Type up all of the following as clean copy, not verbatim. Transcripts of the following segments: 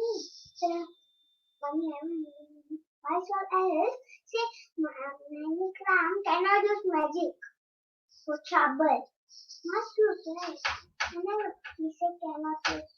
Mommy, why so Alice say Nanny Cram cannot use magic for trouble. Must use right? And then he said cannot use.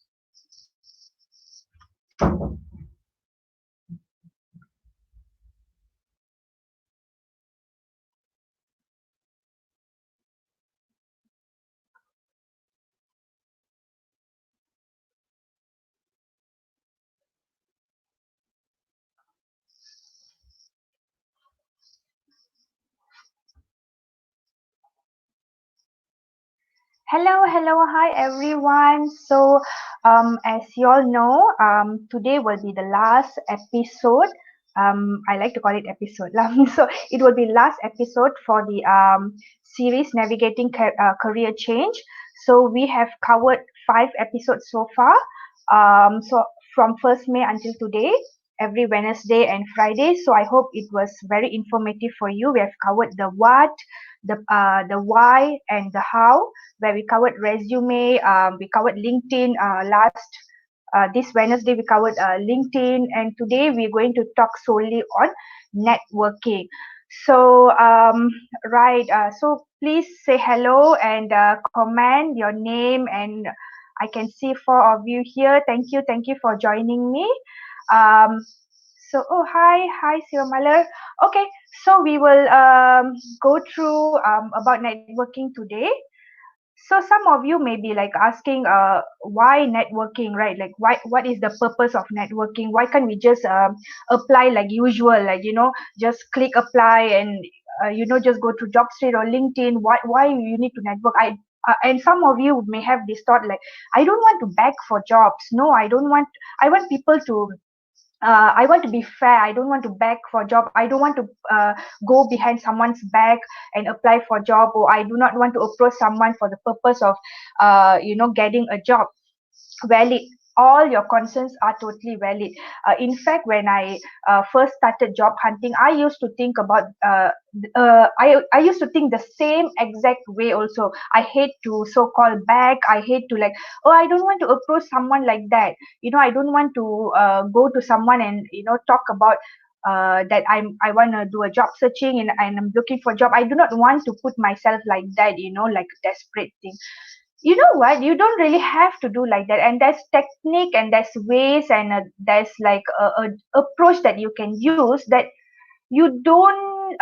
Hello, hi everyone. So, as you all know, today will be the last episode. I like to call it episode lah. So it will be last episode for the series navigating career change. So we have covered 5 episodes so far. So from 1st May until today, every Wednesday and Friday. So I hope it was very informative for you. We have covered the what, the why, and the how, where we covered resume, we covered LinkedIn last this Wednesday we covered LinkedIn, and today we're going to talk solely on networking. So so please say hello and comment your name, and I can see 4 of you here. Thank you for joining me. Um, hi Siramalar. Okay, so we will go through about networking today. So some of you may be like asking why networking, right? Like what is the purpose of networking? Why can't we just apply like usual, like just click apply and just go to JobStreet or LinkedIn? Why you need to network? I And some of you may have this thought like, I don't want to beg for jobs. No, I don't want. I want people to I want to be fair. I don't want to beg for a job. I don't want to go behind someone's back and apply for a job, or I do not want to approach someone for the purpose of getting a job. Valid. All your concerns are totally valid. In fact, when I first started job hunting, I used to think about I used to think the same exact way also. I hate to so-called beg. I hate to like, oh, I don't want to approach someone like that. I don't want to go to someone and talk about that I want to do a job searching and I'm looking for a job. I do not want to put myself like that, like a desperate thing. You know what, you don't really have to do like that, and there's technique and there's ways and there's like a approach that you can use, that you don't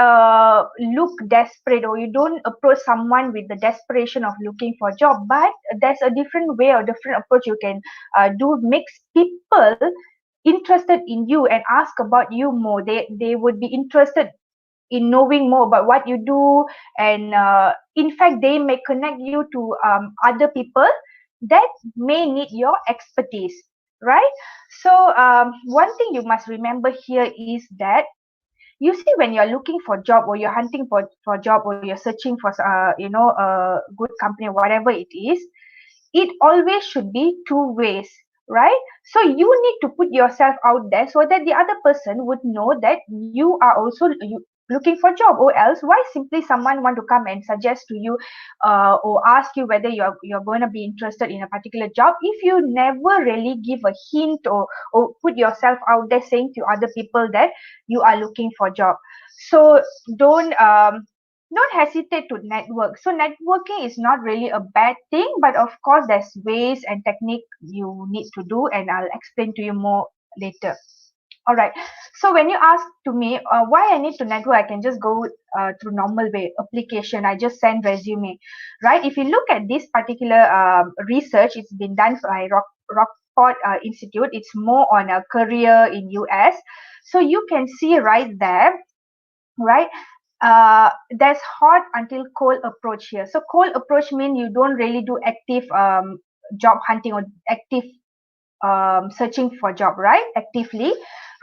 look desperate, or you don't approach someone with the desperation of looking for a job, but there's a different way or different approach you can do, makes people interested in you and ask about you more. They would be interested in knowing more about what you do, and in fact they may connect you to other people that may need your expertise, right? So one thing you must remember here is that, you see, when you're looking for job, or you're hunting for a job, or you're searching for a good company or whatever it is, it always should be 2 ways, right? So you need to put yourself out there so that the other person would know that you are also looking for a job, or else why simply someone want to come and suggest to you or ask you whether you're going to be interested in a particular job if you never really give a hint, or put yourself out there saying to other people that you are looking for a job. So don't hesitate to network. So networking is not really a bad thing, but of course there's ways and technique you need to do, and I'll explain to you more later. All right. So when you ask to me why I need to network, I can just go through normal way application. I just send resume, right? If you look at this particular research, it's been done by Rockport Institute. It's more on a career in US. So you can see right there, right? There's hot until cold approach here. So cold approach means you don't really do active job hunting or active searching for job, right? Actively,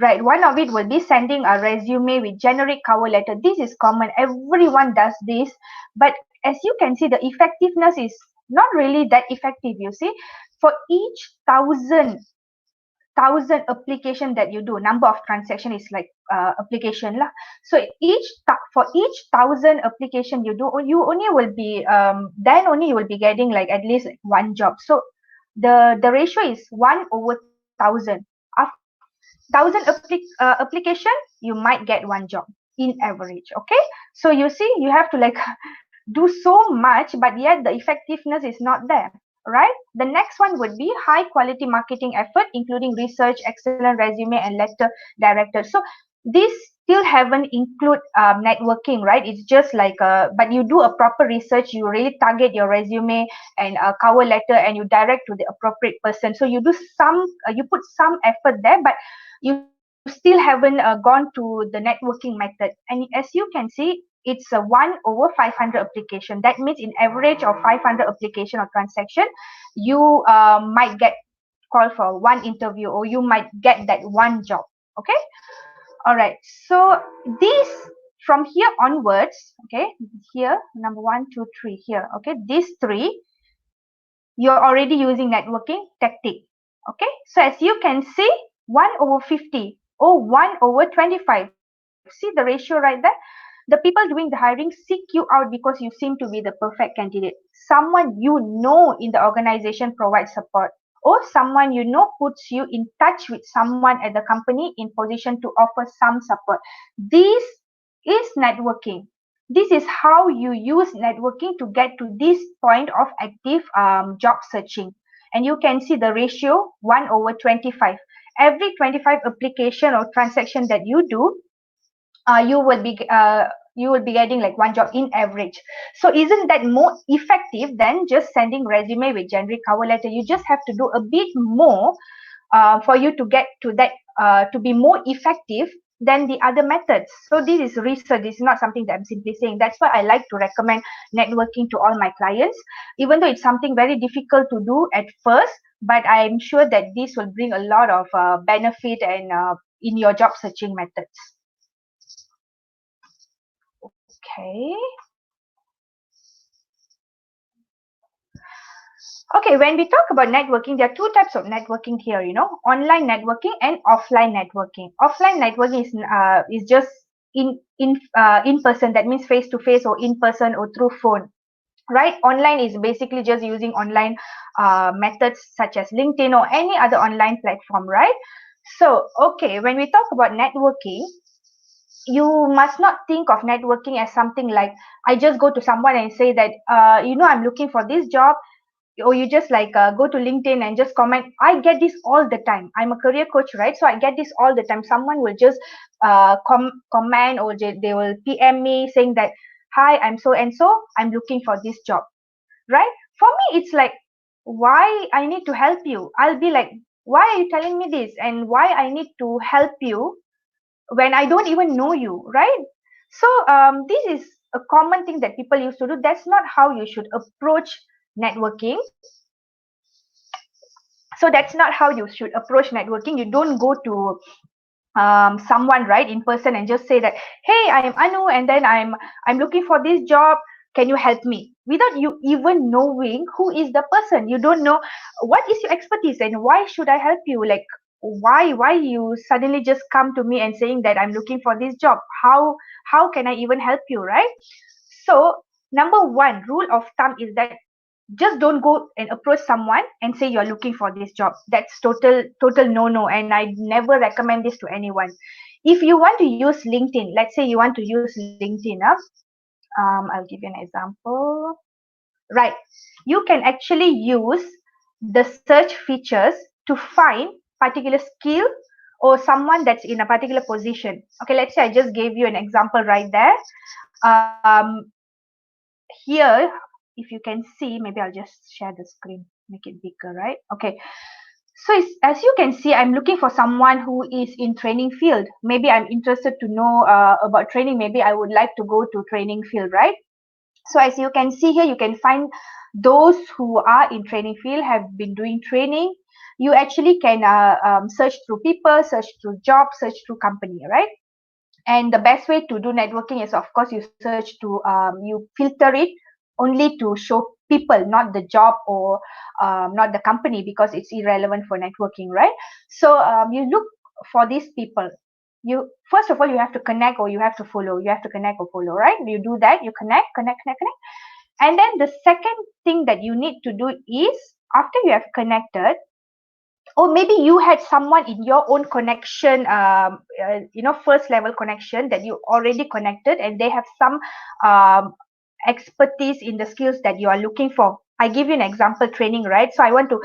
right? One of it will be sending a resume with generic cover letter. This is common. Everyone does this, but as you can see, the effectiveness is not really that effective. You see, for each thousand application that you do, number of transaction is like application lah. So for each 1,000 application you do, you only will be then only you will be getting like at least one job. So the ratio is 1/1,000. After application, you might get one job in average. Okay, so you see, you have to like do so much, but yet the effectiveness is not there, right? The next one would be high quality marketing effort, including research, excellent resume, and letter directed. So this still haven't include networking, right? It's just like but you do a proper research, you really target your resume and a cover letter, and you direct to the appropriate person. So you do some you put some effort there, but you still haven't gone to the networking method. And as you can see, it's a 1/500 application. That means in average of 500 application or transaction, you might get called for one interview, or you might get that one job. Okay, all right. So these, from here onwards, okay, here number 1, 2, 3 here. Okay, these three, you're already using networking tactic. Okay, so as you can see, 1/50 or 1/25. See the ratio right there? The people doing the hiring seek you out because you seem to be the perfect candidate. Someone you know in the organization provides support, or someone you know puts you in touch with someone at the company in position to offer some support. This is networking. This is how you use networking to get to this point of active job searching. And you can see the ratio 1/25. Every 25 application or transaction that you do, you will be getting like one job in average. So isn't that more effective than just sending resume with generic cover letter? You just have to do a bit more for you to get to that, to be more effective than the other methods. So this is research. This is not something that I'm simply saying. That's why I like to recommend networking to all my clients, even though it's something very difficult to do at first. But I'm sure that this will bring a lot of benefit and in your job searching methods. Okay. Okay, when we talk about networking, there are two types of networking here, online networking and offline networking. Offline networking is just in person. That means face to face, or in person, or through phone, right? Online is basically just using online methods such as LinkedIn or any other online platform, right? So, okay, when we talk about networking, you must not think of networking as something like I just go to someone and say that I'm looking for this job, or you just like go to LinkedIn and just comment. I get this all the time. I'm a career coach, right? So I get this all the time. Someone will just comment, or they will PM me saying that, hi, I'm so and so, I'm looking for this job, right? For me, it's like, why I need to help you? I'll be like, why are you telling me this, and why I need to help you when I don't even know you, right? So this is a common thing that people used to do. That's not how you should approach networking. So that's not how you should approach networking. You don't go to someone, right, in person, and just say that, hey, I am Anu, and then I'm looking for this job, can you help me, without you even knowing who is the person. You don't know what is your expertise and why should I help you. Like, why you suddenly just come to me and saying that I'm looking for this job? How can I even help you, right? So number one rule of thumb is that just don't go and approach someone and say you're looking for this job. That's total no, and I never recommend this to anyone. If you want to use LinkedIn, let's say you want to use LinkedIn, I'll give you an example. Right, you can actually use the search features to find particular skill or someone that's in a particular position. Okay, let's say I just gave you an example right there. Here, if you can see, maybe I'll just share the screen, make it bigger, right? Okay, so as you can see, I'm looking for someone who is in training field. Maybe I'm interested to know about training. Maybe I would like to go to training field, right? So as you can see here, you can find those who are in training field, have been doing training. You actually can search through people, search through job, search through company, right? And the best way to do networking is, of course, you search to you filter it only to show people, not the job, or not the company, because it's irrelevant for networking, right? So you look for these people. You first of all, you have to connect, or you have to follow. You have to connect or follow, right? You do that, you connect, and then the second thing that you need to do is, after you have connected, or maybe you had someone in your own connection, first level connection, that you already connected, and they have some um, expertise in the skills that you are looking for. I give you an example, training, right? So I want to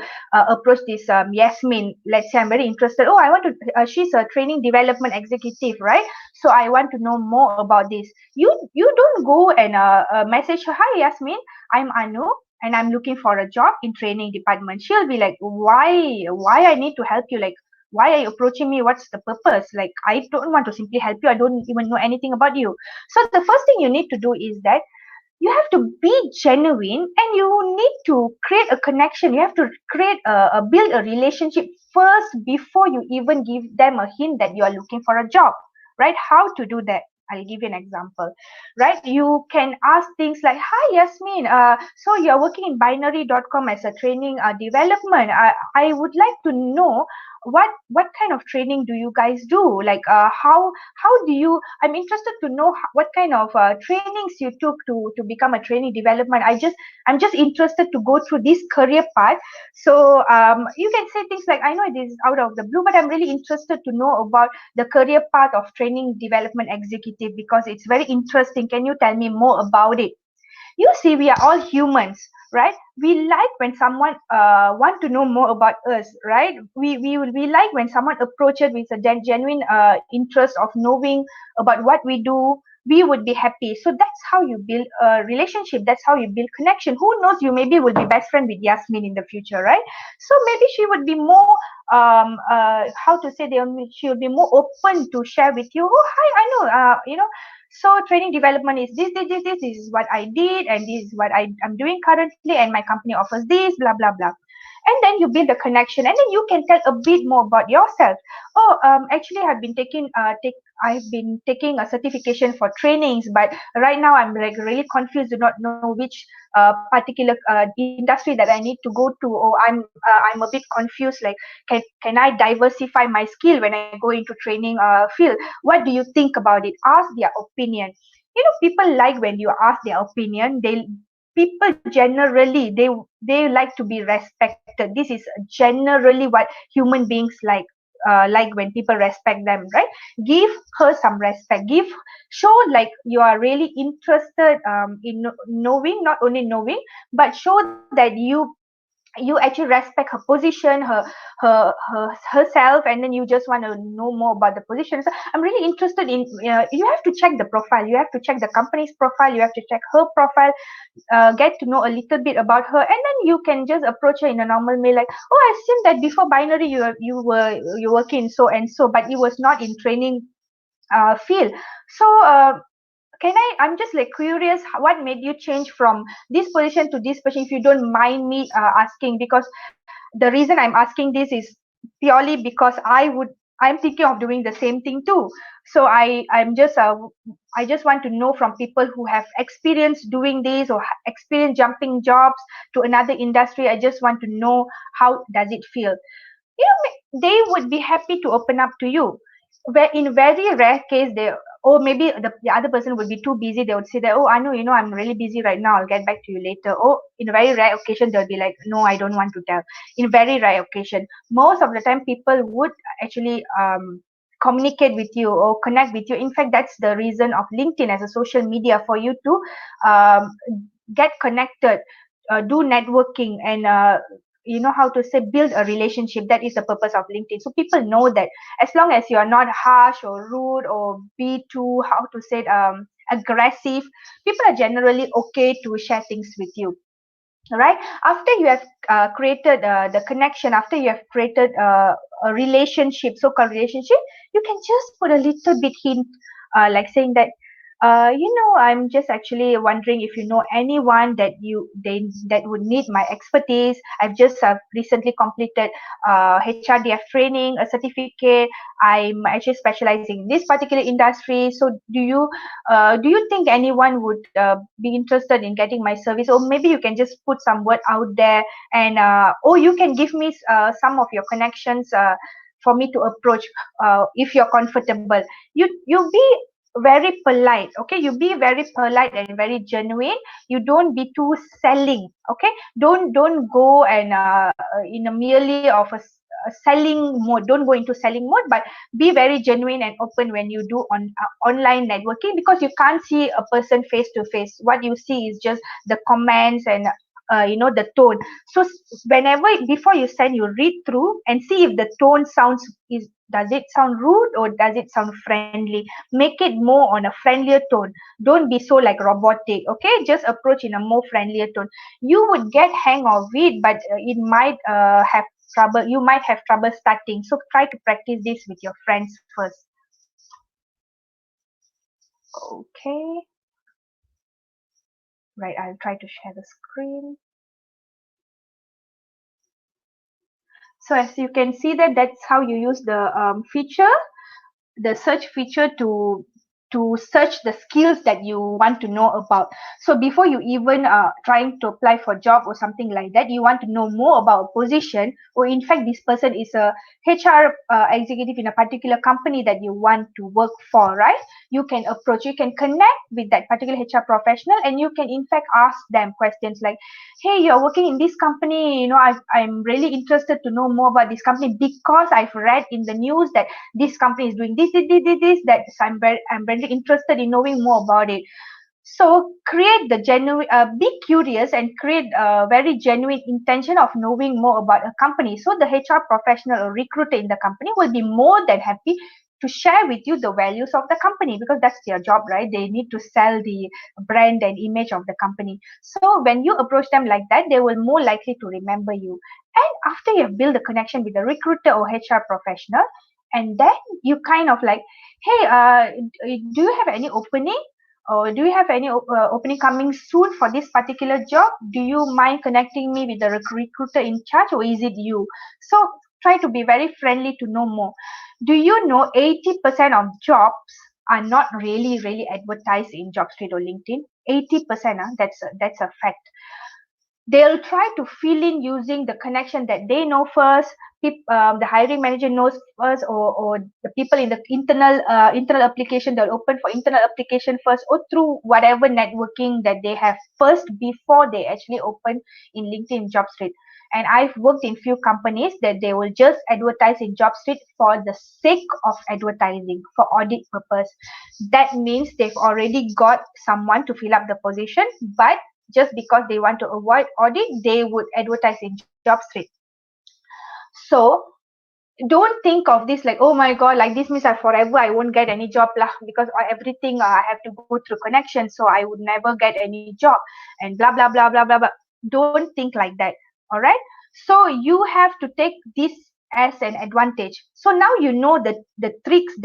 approach this Yasmin. Let's say I'm very interested. Oh, I want to. She's a training development executive, right? So I want to know more about this. You don't go and message her. Hi, Yasmin. I'm Anu, and I'm looking for a job in training department. She'll be like, why I need to help you? Like, why are you approaching me? What's the purpose? Like, I don't want to simply help you. I don't even know anything about you. So the first thing you need to do is that you have to be genuine, and you need to create a connection. You have to create build a relationship first before you even give them a hint that you are looking for a job, right? How to do that? I'll give you an example, right? You can ask things like, hi Yasmin, so you're working in binary.com as a training development. I would like to know what kind of training do you guys do, like how do you, I'm interested to know what kind of trainings you took to become a training development. I'm just interested to go through this career path. So you can say things like, I know it is out of the blue, but I'm really interested to know about the career path of training development executive because it's very interesting. Can you tell me more about it? You see, we are all humans, right? We like when someone want to know more about us, right? We like when someone approaches with a genuine interest of knowing about what we do. We would be happy. So that's how you build a relationship. That's how you build connection. Who knows, you maybe will be best friend with Yasmin in the future, right? So maybe she would be more how to say, she will be more open to share with you. Oh, hi, I know, so training development is this is what I did, and this is what I'm doing currently, and my company offers this, blah blah blah. And then you build a connection, and then you can tell a bit more about yourself. Oh, actually I've been taking a certification for trainings, but right now I'm like really confused, do not know which particular industry that I need to go to, or I'm a bit confused, like can I diversify my skill when I go into training field? What do you think about it? Ask their opinion. People like when you ask their opinion. People generally, they like to be respected. This is generally what human beings like when people respect them, right? Give her some respect. Show like you are really interested in knowing, not only knowing, but show that you actually respect her position, her herself, and then you just want to know more about the position. So I'm really interested in, you have to check the profile, you have to check the company's profile, you have to check her profile, get to know a little bit about her, and then you can just approach her in a normal way, like, oh, I've seen that before binary you working so and so, but you was not in training field. So I'm just like curious, what made you change from this position to this position, if you don't mind me asking? Because the reason I'm asking this is purely because I'm thinking of doing the same thing too. So I just want to know from people who have experience doing this, or experience jumping jobs to another industry. I just want to know, how does it feel? They would be happy to open up to you. Where in very rare case, they, or maybe the other person would be too busy, they would say that, oh, I know, I'm really busy right now, I'll get back to you later. Or in a very rare occasion, they'll be like, no, I don't want to tell. In very rare occasion, most of the time people would actually communicate with you or connect with you. In fact, that's the reason of LinkedIn as a social media, for you to um, get connected, do networking, and how to say, build a relationship. That is the purpose of LinkedIn. So people know that as long as you are not harsh or rude or be too, how to say it, aggressive, people are generally okay to share things with you. Right? After you have created the connection, after you have created a relationship, so-called relationship, you can just put a little bit hint, like saying that, I'm just actually wondering if you know anyone that would need my expertise. I've just recently completed HRDF training, a certificate. I'm actually specializing in this particular industry. So do you think anyone would be interested in getting my service? Or maybe you can just put some word out there, and or you can give me some of your connections for me to approach, if you're comfortable. You be very polite, okay? You be very polite and very genuine. You don't be too selling, okay? Don't go and in a merely of selling mode. Don't go into selling mode, but be very genuine and open when you do online networking, because you can't see a person face to face. What you see is just the comments and the tone. So whenever, before you send, you read through and see if the tone does it sound rude or does it sound friendly. Make it more on a friendlier tone. Don't be so like robotic. Okay, just approach in a more friendlier tone. You would get hang of it, but it might have trouble. You might have trouble starting. So try to practice this with your friends first. Okay. Right, I'll try to share the screen. So as you can see that's how you use the search feature to search the skills that you want to know about. So before you even trying to apply for a job or something like that, you want to know more about a position, or in fact this person is a HR executive in a particular company that you want to work for, right? You can approach, you can connect with that particular HR professional, and you can in fact ask them questions like, hey, you're working in this company, I'm really interested to know more about this company because I've read in the news that this company is doing this, that I'm very interested in knowing more about it. So create the genuine, be curious and create a very genuine intention of knowing more about a company. So the HR professional or recruiter in the company will be more than happy to share with you the values of the company, because that's their job, right? They need to sell the brand and image of the company. So when you approach them like that, they will more likely to remember you. And after you have built a connection with the recruiter or HR professional, and then you kind of like, hey, do you have any opening? Or do you have any opening coming soon for this particular job? Do you mind connecting me with the recruiter in charge, or is it you? So try to be very friendly to know more. Do you know 80% of jobs are not really advertised in JobStreet or LinkedIn? 80%, that's a fact. They'll try to fill in using the connection that they know first. The hiring manager knows first, or the people in the internal application, they'll open for internal application first, or through whatever networking that they have first before they actually open in LinkedIn JobStreet. And I've worked in few companies that they will just advertise in JobStreet for the sake of advertising, for audit purpose. That means they've already got someone to fill up the position, but just because they want to avoid audit, they would advertise in JobStreet. So don't think of this like, oh my god, like this means that forever I won't get any job lah, because everything I have to go through connection, so I would never get any job, and blah blah blah blah blah blah. Don't think like that. All right, so you have to take this as an advantage. So now you know the the tactics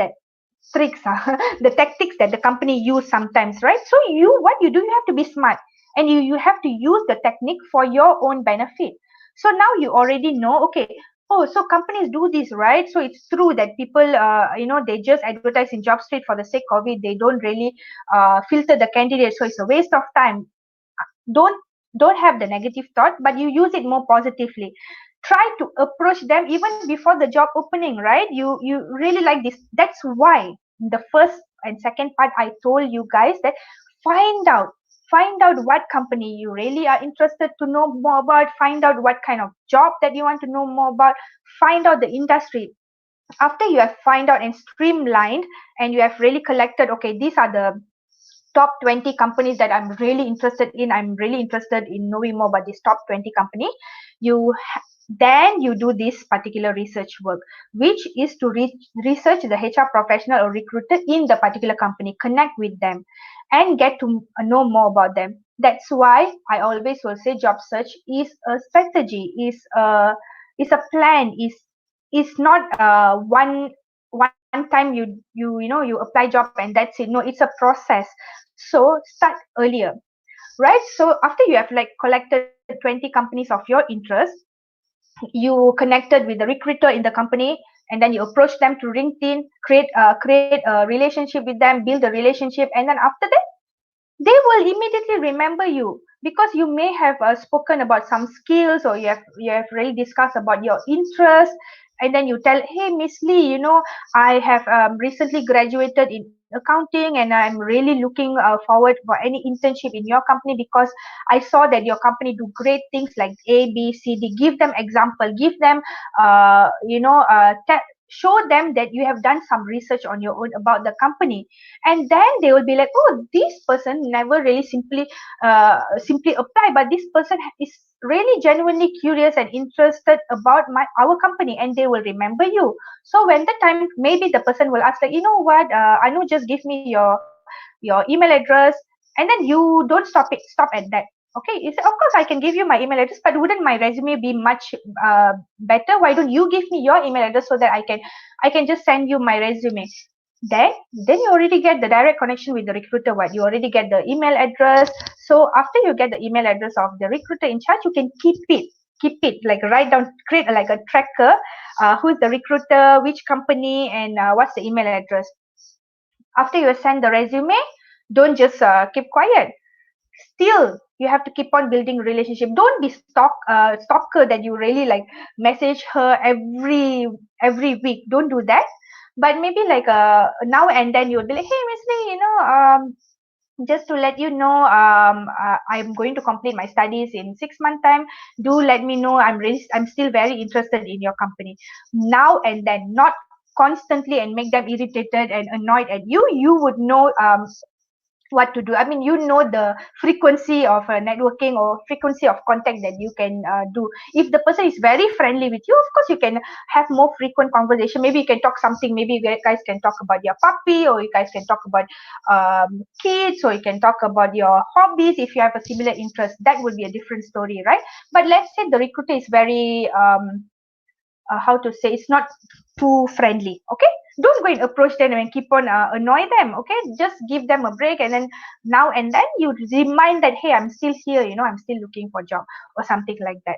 that the company use sometimes, right? So what you do, you have to be smart, and you have to use the technique for your own benefit. So now you already know, okay, oh, so companies do this, right? So it's true that people they just advertise in JobStreet for the sake of it. They don't really filter the candidates, so it's a waste of time. Don't have the negative thought, but you use it more positively. Try to approach them even before the job opening, right? You really like this. That's why the first and second part I told you guys that find out what company you really are interested to know more about. Find out what kind of job that you want to know more about. Find out the industry. After you have find out and streamlined, and you have really collected, okay, these are the top 20 companies that I'm really interested in. I'm really interested in knowing more about this top 20 company. Then you do this particular research work, which is to research the HR professional or recruiter in the particular company, connect with them, and get to know more about them. That's why I always will say job search is a strategy, is a plan, is not one time you apply job and that's it. No, it's a process. So start earlier, right? So after you have like collected 20 companies of your interest, you connected with the recruiter in the company, and then you approach them to LinkedIn, create a relationship with them, build a relationship, and then after that, they will immediately remember you, because you may have spoken about some skills, or you have really discussed about your interest, and then you tell, hey, Miss Lee, I have recently graduated in accounting, and I'm really looking forward for any internship in your company because I saw that your company do great things like A, B, C, D. Give them example. Give them, show them that you have done some research on your own about the company, and then they will be like, oh, this person never really simply apply, but this person is really genuinely curious and interested about our company, and they will remember you. So when the time, maybe the person will ask like, you know what, Anu, just give me your email address, and then you don't stop at that. Okay, you say, of course I can give you my email address, but wouldn't my resume be much better? Why don't you give me your email address so that I can just send you my resume? Then you already get the direct connection with the recruiter. What, you already get the email address. So after you get the email address of the recruiter in charge, you can keep it, like write down, create like a tracker, who is the recruiter, which company, and what's the email address. After you send the resume, don't just keep quiet. Still, you have to keep on building relationship. Don't be stalker that you really like message her every week. Don't do that. But maybe like now and then you will be like, hey Miss Lee, just to let you know, I'm going to complete my studies in 6 month time. Do let me know. I'm still very interested in your company. Now and then, not constantly, and make them irritated and annoyed at you. You would know what to do. I mean, the frequency of networking or frequency of contact that you can do. If the person is very friendly with you, of course you can have more frequent conversation. Maybe you can talk something, maybe you guys can talk about your puppy, or you guys can talk about kids, or you can talk about your hobbies. If you have a similar interest, that would be a different story, right? But let's say the recruiter is very how to say, it's not too friendly. Okay, don't go and approach them and keep on annoy them. Okay, just give them a break, and then now and then you remind that, hey, I'm still here, I'm still looking for a job, or something like that.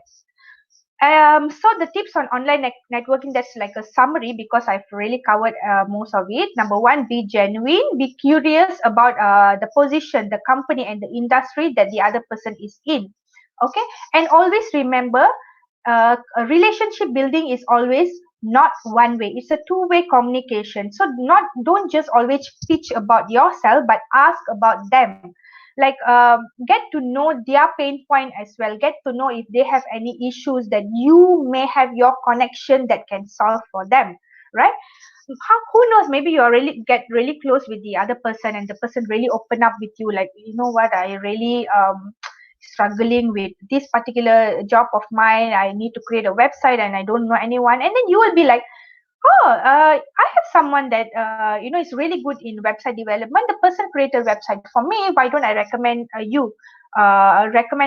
So the tips on online networking, that's like a summary, because I've really covered most of it. Number one, be genuine, be curious about the position, the company, and the industry that the other person is in. Okay, and always remember, a relationship building is always not one way. It's a two-way communication. So don't just always pitch about yourself, but ask about them. Like, get to know their pain point as well. Get to know if they have any issues that you may have your connection that can solve for them, right? Who knows, maybe you are really get really close with the other person, and the person really open up with you, like, you know what, I really struggling with this particular job of mine. I need to create a website and I don't know anyone. And then you will be like, oh, I have someone that is really good in website development. The person created a website for me. Why don't I recommend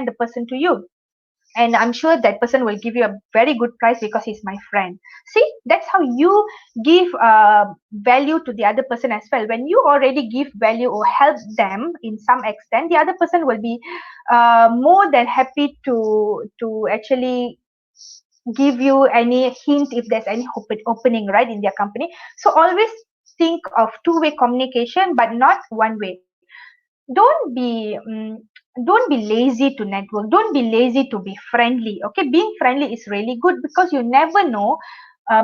the person to you? And I'm sure that person will give you a very good price because he's my friend. See, that's how you give value to the other person as well. When you already give value or help them in some extent, the other person will be more than happy to actually give you any hint if there's any opening, right, in their company. So always think of two-way communication, but not one way. Don't be don't be lazy to network. Don't be lazy to be friendly. Okay, being friendly is really good, because you never know,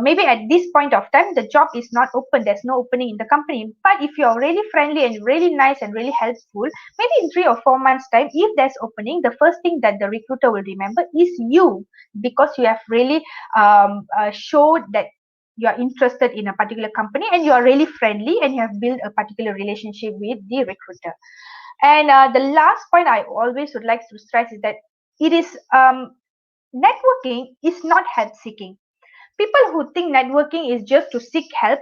maybe at this point of time the job is not open, there's no opening in the company. But if you're really friendly and really nice and really helpful, maybe in 3 or 4 months time, if there's opening, the first thing that the recruiter will remember is you, because you have really showed that you are interested in a particular company, and you are really friendly, and you have built a particular relationship with the recruiter. And the last point I always would like to stress is that it is networking is not help seeking. People who think networking is just to seek help,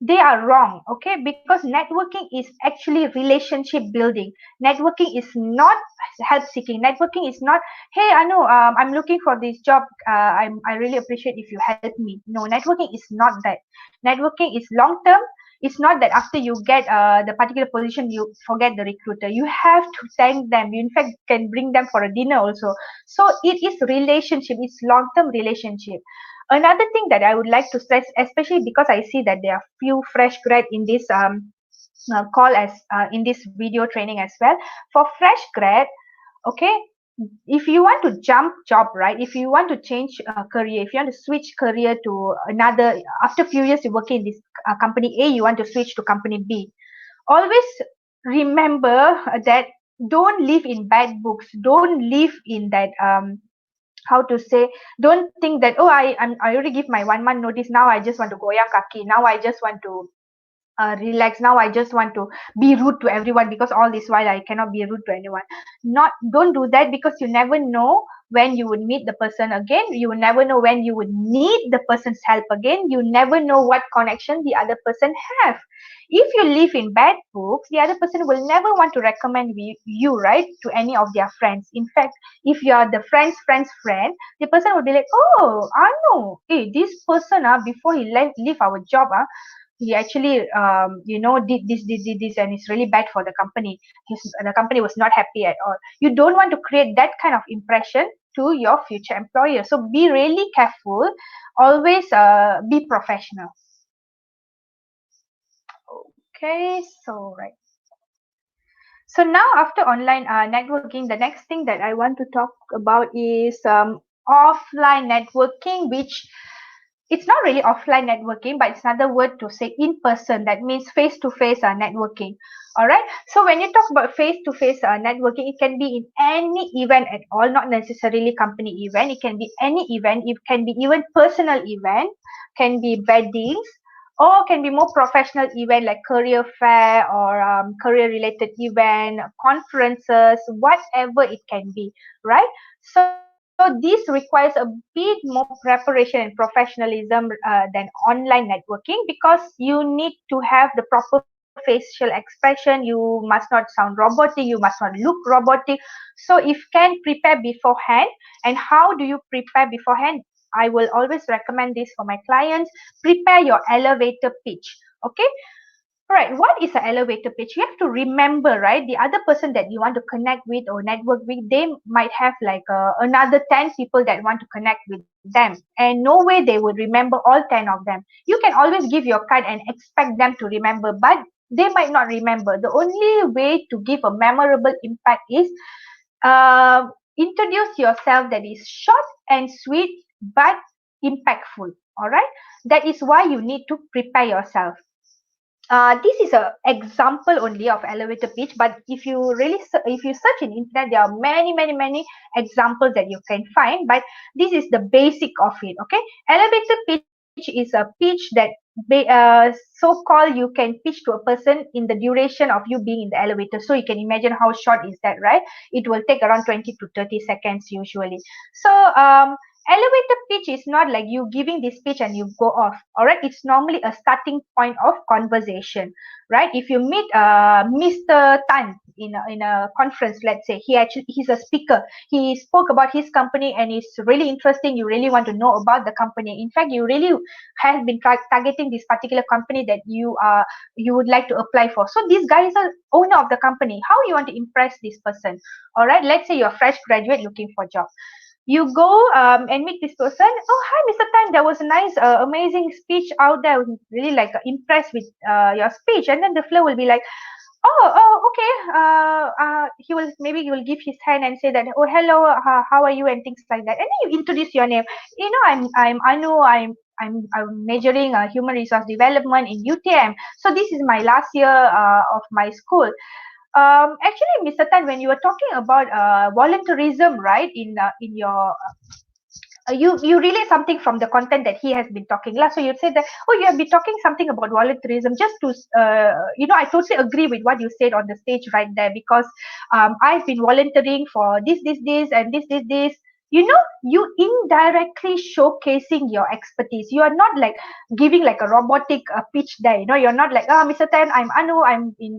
they are wrong. Okay, because networking is actually relationship building. Networking is not help seeking. Networking is not, hey, Anu, I'm looking for this job, I really appreciate if you help me. No, networking is not that. Networking is long term. It's not that after you get the particular position you forget the recruiter. You have to thank them. You in fact can bring them for a dinner also. So it is relationship. It's long term relationship. Another thing that I would like to stress, especially because I see that there are few fresh grad in this call, as in this video training as well. For fresh grad, okay, if you want to jump job, right, if you want to change career, if you want to switch career to another, after few years you working in this company A, you want to switch to company B. always remember that don't live in bad books, don't live in that how to say, don't think that, oh, I already give my 1 month notice, now I just want to goyang kaki, now I just want to relax, now I just want to be rude to everyone, because all this while I cannot be rude to anyone. Not, don't do that, because you never know when you would meet the person again, you will never know when you would need the person's help again, you never know what connection the other person have. If you live in bad books, the other person will never want to recommend you, right, to any of their friends. In fact, if you are the friend's friend, the person will be like, oh, I know, hey, this person before he left leave our job, he actually did this, and it's really bad for the company. The company was not happy at all. You don't want to create that kind of impression to your future employer, so be really careful. Always be professional. Okay, so right. So now, after online networking, the next thing that I want to talk about is offline networking, which it's not really offline networking, but it's another word to say in person. That means face-to-face networking. All right. So when you talk about face-to-face networking, it can be in any event at all, not necessarily company event. It can be any event. It can be even personal event, can be weddings, or can be more professional event like career fair or career related event, conferences, whatever it can be, right? So this requires a bit more preparation and professionalism than online networking, because you need to have the proper facial expression. You must not sound robotic, you must not look robotic. So if can prepare beforehand. And how do you prepare beforehand? I will always recommend this for my clients. Prepare your elevator pitch. Okay. All right. What is an elevator pitch? You have to remember, right? The other person that you want to connect with or network with, they might have like another 10 people that want to connect with them. And no way they would remember all 10 of them. You can always give your card and expect them to remember, but they might not remember. The only way to give a memorable impact is introduce yourself that is short and sweet but impactful. All right. That is why you need to prepare yourself. This is a example only of elevator pitch, but if you really if you search in internet, there are many examples that you can find, but this is the basic of it. Okay, elevator pitch is a pitch that so called you can pitch to a person in the duration of you being in the elevator. So you can imagine how short is that, right? It will take around 20 to 30 seconds usually. So elevator pitch is not like you giving this pitch and you go off. All right, it's normally a starting point of conversation, right? If you meet Mr. Tan in a conference, let's say, he's a speaker, he spoke about his company and it's really interesting, you really want to know about the company. In fact, you really have been targeting this particular company that you would like to apply for. So this guy is the owner of the company. How you want to impress this person? All right, let's say you're a fresh graduate looking for a job. You go and meet this person. Oh, hi, Mr. Tan. There was a nice, amazing speech out there. I was really like impressed with your speech. And then the flow will be like, okay. He will give his hand and say that, oh, hello, how are you, and things like that. And then you introduce your name. You know, I'm Anu. I'm majoring human resource development in UTM. So this is my last year of my school. Actually, Mr. Tan, when you were talking about volunteerism, right, in your you relay something from the content that he has been talking lah. So you'd say that, oh, you have been talking something about volunteerism. Just to I totally agree with what you said on the stage right there, because I've been volunteering for this and this. You indirectly showcasing your expertise. You are not like giving like a robotic pitch there. You're not like, Mr. Tan, I'm Anu, I'm in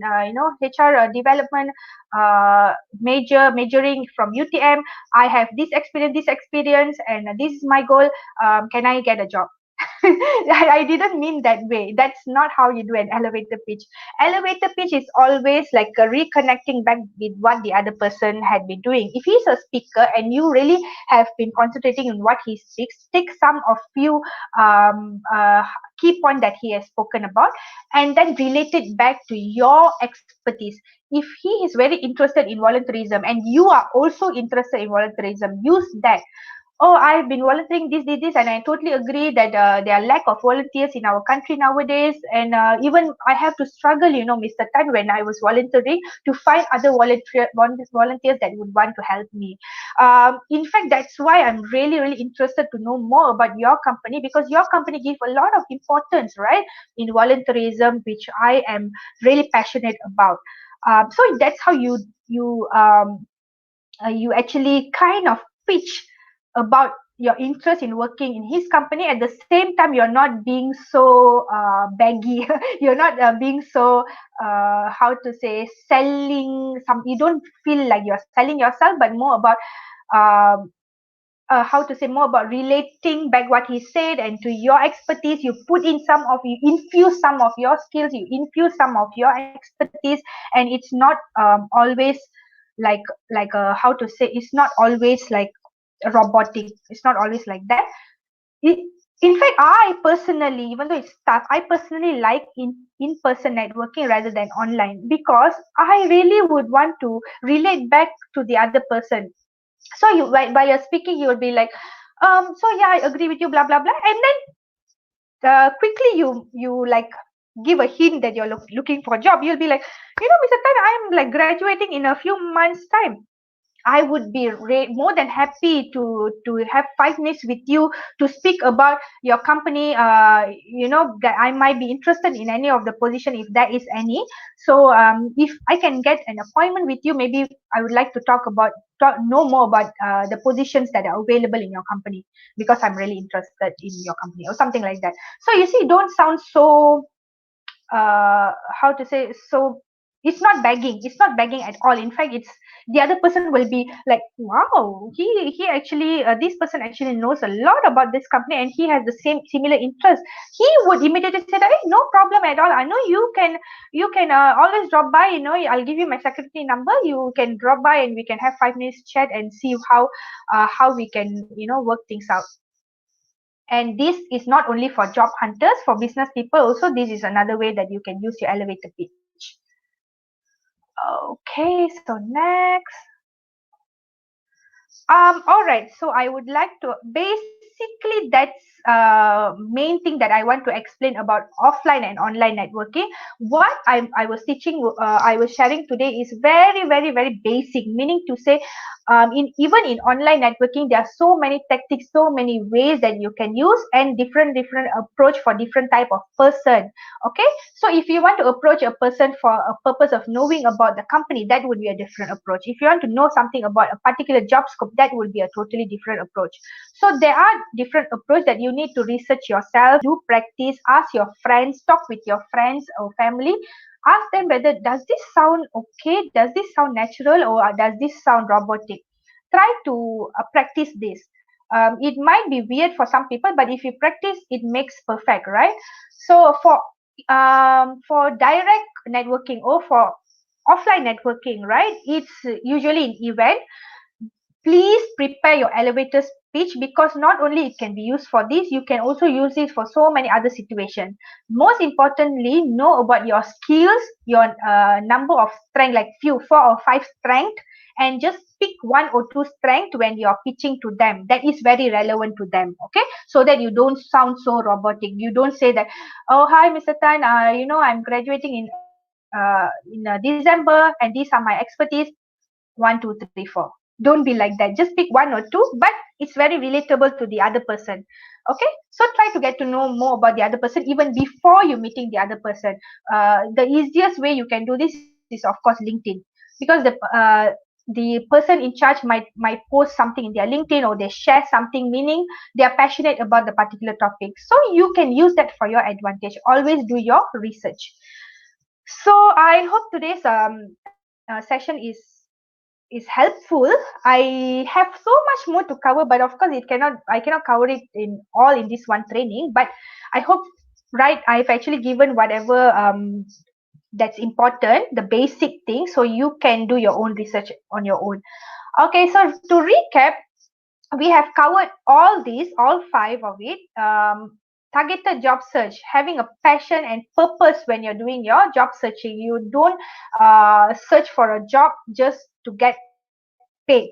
HR development majoring from UTM. I have this experience, and this is my goal. Can I get a job? I didn't mean that way. That's not how you do an elevator pitch. Elevator pitch is always like a reconnecting back with what the other person had been doing. If he's a speaker and you really have been concentrating on what he speaks, take some of few key point that he has spoken about, and then relate it back to your expertise. If he is very interested in volunteerism and you are also interested in volunteerism, use that. oh, I've been volunteering this, and I totally agree that there are lack of volunteers in our country nowadays. And even I have to struggle, Mr. Tan, when I was volunteering to find other volunteers that would want to help me. In fact, that's why I'm really, really interested to know more about your company, because your company gives a lot of importance, right, in volunteerism, which I am really passionate about. So that's how you actually kind of pitch about your interest in working in his company. At the same time, you're not being so baggy. You're not being so how to say, selling some. You don't feel like you're selling yourself, but more about um, how to say, more about relating back what he said and to your expertise. You infuse some of your skills, you infuse some of your expertise, and it's not always like how to say, it's not always like robotic. It's not always like that. it, in fact, I personally, even though it's tough, I personally like in-person networking rather than online, because I really would want to relate back to the other person. So you, while you're speaking, you will be like, so yeah, I agree with you, blah blah blah, and then quickly you like give a hint that you're looking for a job. You'll be like, Mr. Tan, I'm like graduating in a few months time. I would be more than happy to have 5 minutes with you to speak about your company. That I might be interested in any of the position, if there is any. So if I can get an appointment with you, maybe I would like to know more about the positions that are available in your company, because I'm really interested in your company, or something like that. So you see, don't sound so how to say, so it's not begging at all. In fact, it's the other person will be like, wow, he actually this person actually knows a lot about this company, and he has the similar interest. He would immediately say that, hey, no problem at all, I know you can always drop by, I'll give you my secretary number, you can drop by and we can have 5 minutes chat and see how we can work things out. And this is not only for job hunters, for business people also, this is another way that you can use your elevator pitch. Okay, so next. All right. So I would like to, basically that's main thing that I want to explain about offline and online networking. What I was teaching, I was sharing today is very, very, very basic. Meaning to say, in even in online networking, there are so many tactics, so many ways that you can use, and different approach for different type of person. Okay. So if you want to approach a person for a purpose of knowing about the company, that would be a different approach. If you want to know something about a particular job scope, that would be a totally different approach. So there are different approach that you need to research yourself, do practice, ask your friends, talk with your friends or family. Ask them whether, does this sound okay? Does this sound natural, or does this sound robotic? Try to practice this. It might be weird for some people, but if you practice, it makes perfect, right? So for direct networking or for offline networking, right, it's usually an event. Please prepare your elevator speech, because not only it can be used for this, you can also use it for so many other situations. Most importantly, know about your skills, your number of strength, like few 4 or 5 strength, and just pick 1 or 2 strength when you're pitching to them that is very relevant to them. Okay, so that you don't sound so robotic. You don't say that, oh, hi, Mr. Tan, I'm graduating in December, and these are my expertise, 1, 2, 3, 4. Don't be like that. Just pick 1 or 2, but it's very relatable to the other person. Okay, so try to get to know more about the other person even before you meeting the other person. The easiest way you can do this is, of course, LinkedIn, because the person in charge might post something in their LinkedIn, or they share something, meaning they are passionate about the particular topic. So you can use that for your advantage. Always do your research. So I hope today's session is helpful. I have so much more to cover, but of course I cannot cover it in all in this one training. But I hope, right, I've actually given whatever that's important, the basic things, so you can do your own research on your own. Okay, so to recap, we have covered all these, all 5 of it. Targeted job search, having a passion and purpose when you're doing your job searching. You don't search for a job just to get paid.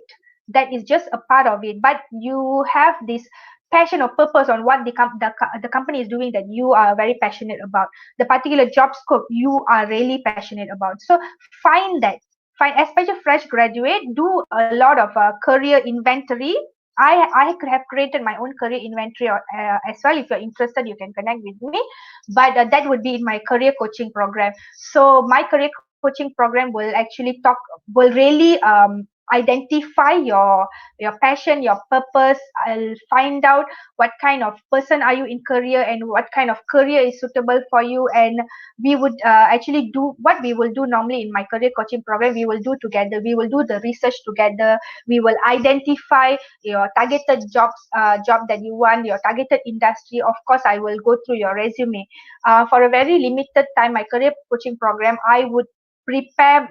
that is just a part of it, but you have this passion or purpose on what the company is doing that you are very passionate about, the particular job scope you are really passionate about. So find that, find, especially fresh graduate, do a lot of career inventory. I could have created my own career inventory as well. If you're interested, you can connect with me. But that would be in my career coaching program. So my career coaching program will actually will really identify your passion, your purpose. I'll find out what kind of person are you in career and what kind of career is suitable for you. And we would actually do what we will do normally in my career coaching program. We will do together. We will do the research together. We will identify your targeted job that you want, your targeted industry. Of course, I will go through your resume. For a very limited time, my career coaching program, I would prepare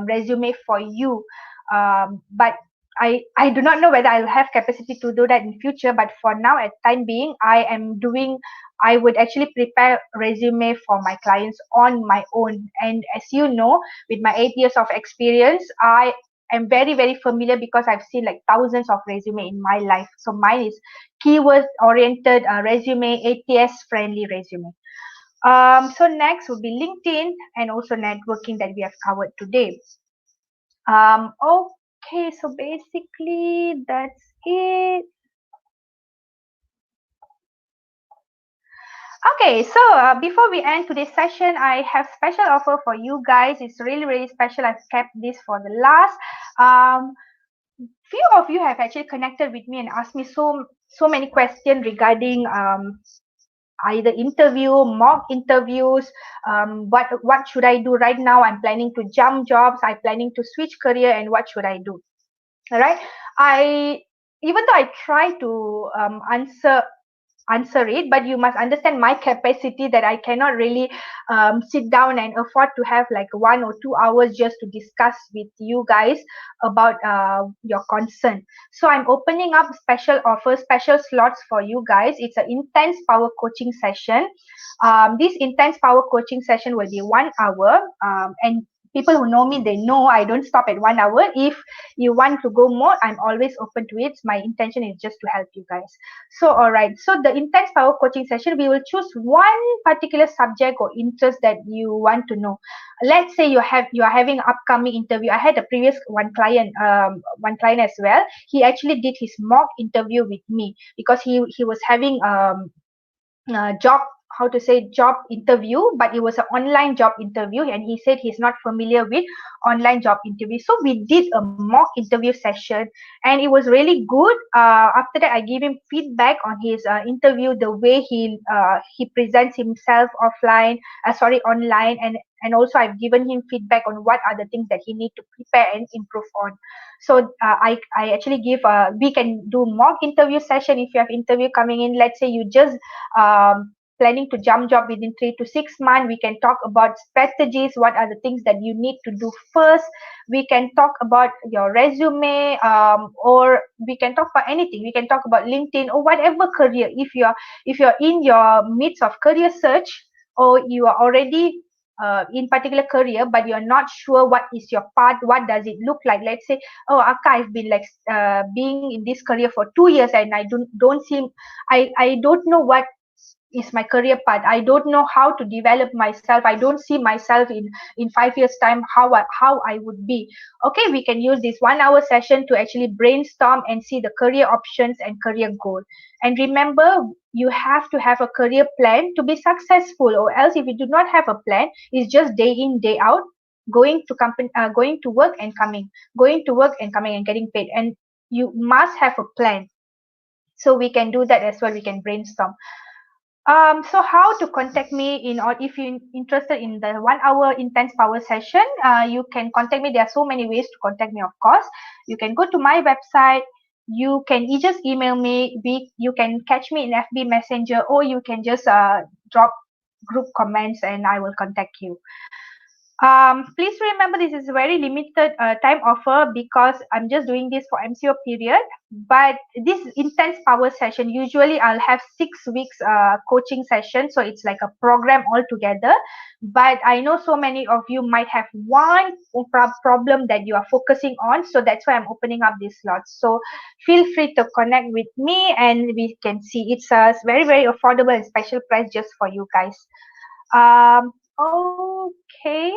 resume for you. But I do not know whether I'll have capacity to do that in future. But for now, at time being, I would actually prepare resume for my clients on my own. And as you know, with my 8 years of experience, I am very, very familiar because I've seen like thousands of resume in my life. So mine is keyword oriented resume, ATS friendly resume. So next would be LinkedIn and also networking that we have covered today. Okay, so basically that's it. Okay, so before we end today's session, I have special offer for you guys. It's really, really special. I've kept this for the last. Um, Few of you have actually connected with me and asked me so many questions regarding either interview, mock interviews. What should I do right now? I'm planning to jump jobs. I'm planning to switch career, and what should I do? All right. I Even though I try to answer it, but you must understand my capacity that I cannot really sit down and afford to have like 1 or 2 hours just to discuss with you guys about your concern. So I'm opening up special offers, special slots for you guys. It's an intense power coaching session. This intense power coaching session will be 1 hour, and people who know me, they know I don't stop at 1 hour. If you want to go more, I'm always open to it. My intention is just to help you guys. So all right, so the intense power coaching session, we will choose one particular subject or interest that you want to know. Let's say you are having upcoming interview. I had a previous one client as well. He actually did his mock interview with me because he was having job, how to say, job interview, but it was an online job interview, and he said he's not familiar with online job interview. So we did a mock interview session, and it was really good. After that, I gave him feedback on his interview, the way he presents himself online, and also I've given him feedback on what are the things that he need to prepare and improve on. So I actually give we can do mock interview session. If you have interview coming in, let's say you just planning to jump job within 3 to 6 months, we can talk about strategies. What are the things that you need to do first? We can talk about your resume, or we can talk about anything. We can talk about LinkedIn or whatever career. If you're in your midst of career search, or you are already in particular career, but you're not sure what is your path, what does it look like. Let's say, oh, Akka, I've been like being in this career for 2 years, and I don't see, I don't know what is my career path. I don't know how to develop myself. I don't see myself in 5 years time, how I would be. Okay, we can use this 1 hour session to actually brainstorm and see the career options and career goal. And remember, you have to have a career plan to be successful, or else if you do not have a plan, it's just day in day out, going to work and coming, going to work and coming and getting paid. And you must have a plan. So we can do that as well. We can brainstorm. So how to contact me in, or if you're interested in the 1 hour intense power session, you can contact me. There are so many ways to contact me, of course. You can go to my website. You can just email me. You can catch me in FB Messenger, or you can just drop group comments and I will contact you. Please remember this is a very limited time offer because I'm just doing this for MCO period. But this intense power session, usually I'll have 6 weeks coaching session. So it's like a program altogether. But I know so many of you might have one problem that you are focusing on. So that's why I'm opening up these slots. So feel free to connect with me and we can see it's a very, very affordable and special price just for you guys. Okay.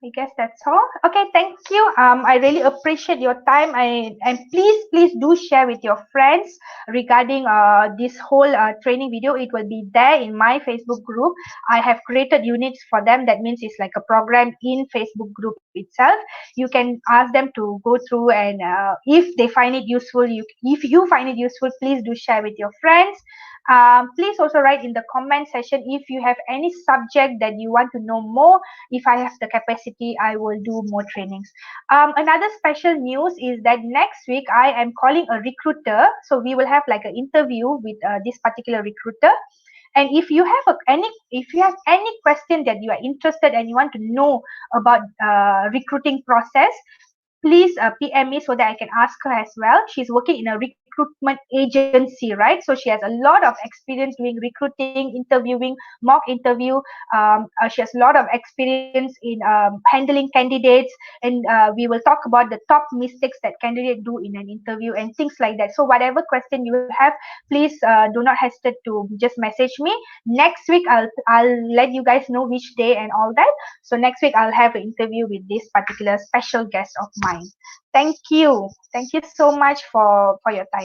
I guess that's all. Okay, thank you. I really appreciate your time. And please do share with your friends regarding this whole training video. It will be there in my Facebook group. I have created units for them. That means it's like a program in Facebook group itself. You can ask them to go through and if they find it useful, if you find it useful, please do share with your friends. Please also write in the comment section if you have any subject that you want to know more. If I have the capacity, I will do more trainings. Another special news is that next week I am calling a recruiter. So we will have like an interview with this particular recruiter. And if you have any question that you are interested and you want to know about recruiting process, please PM me so that I can ask her as well. She's working in a recruitment agency, right? So she has a lot of experience doing recruiting, interviewing, mock interview. She has a lot of experience in handling candidates, and we will talk about the top mistakes that candidates do in an interview and things like that. So whatever question you have, please do not hesitate to just message me. Next week, I'll let you guys know which day and all that. So next week I'll have an interview with this particular special guest of mine. Thank you. Thank you so much for your time.